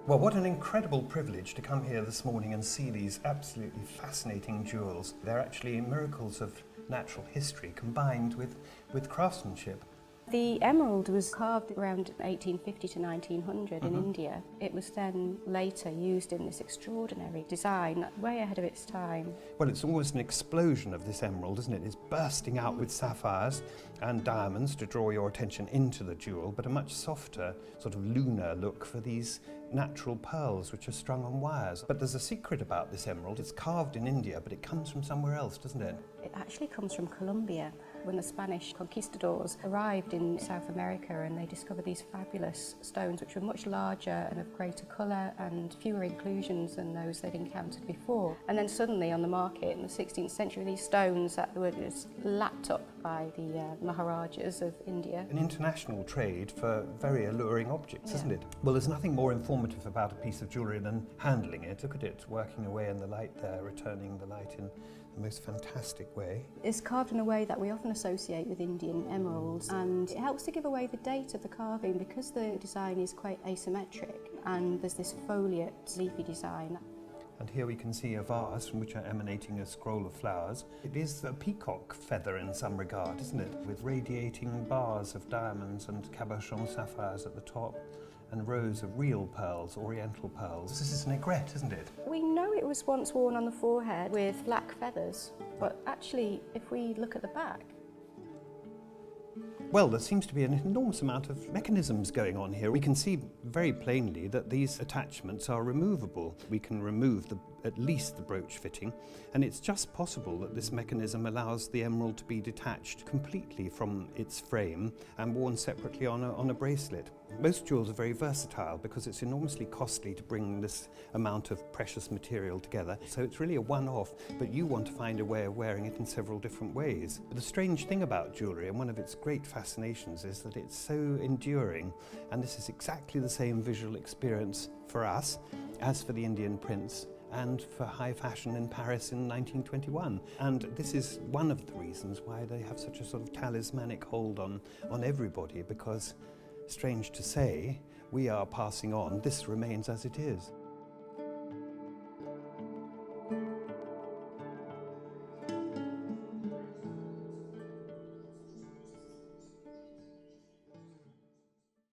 Well, what an incredible privilege to come here this morning and see these absolutely fascinating jewels. They're actually miracles of natural history combined with craftsmanship. The emerald was carved around 1850 to 1900 in India. It was then later used in this extraordinary design, way ahead of its time. Well, it's almost an explosion of this emerald, isn't it? It's bursting out with sapphires and diamonds to draw your attention into the jewel, but a much softer, sort of lunar look for these natural pearls which are strung on wires. But there's a secret about this emerald. It's carved in India, but it comes from somewhere else, doesn't it? It actually comes from Colombia. When the Spanish conquistadors arrived in South America and they discovered these fabulous stones which were much larger and of greater colour and fewer inclusions than those they'd encountered before. And then suddenly on the market in the 16th century, these stones that were just lapped up by the Maharajas of India. An international trade for very alluring objects, isn't it? Well, there's nothing more informative about a piece of jewellery than handling it. Look at it, working away in the light there, returning the light in the most fantastic way. It's carved in a way that we often associate with Indian emeralds, and it helps to give away the date of the carving because the design is quite asymmetric and there's this foliate leafy design. And here we can see a vase from which are emanating a scroll of flowers. It is a peacock feather in some regard, isn't it? With radiating bars of diamonds and cabochon sapphires at the top, and rows of real pearls, oriental pearls. This is an aigrette, isn't it? We know it was once worn on the forehead with black feathers, but actually, if we look at the back, well, there seems to be an enormous amount of mechanisms going on here. We can see very plainly that these attachments are removable. We can remove at least the brooch fitting, and it's just possible that this mechanism allows the emerald to be detached completely from its frame and worn separately on a bracelet. Most jewels are very versatile because it's enormously costly to bring this amount of precious material together. So it's really a one-off, but you want to find a way of wearing it in several different ways. But the strange thing about jewellery, and one of its great fascinations, is that it's so enduring, and this is exactly the same visual experience for us as for the Indian prince and for high fashion in Paris in 1921. And this is one of the reasons why they have such a sort of talismanic hold on everybody, because, strange to say, we are passing on, this remains as it is.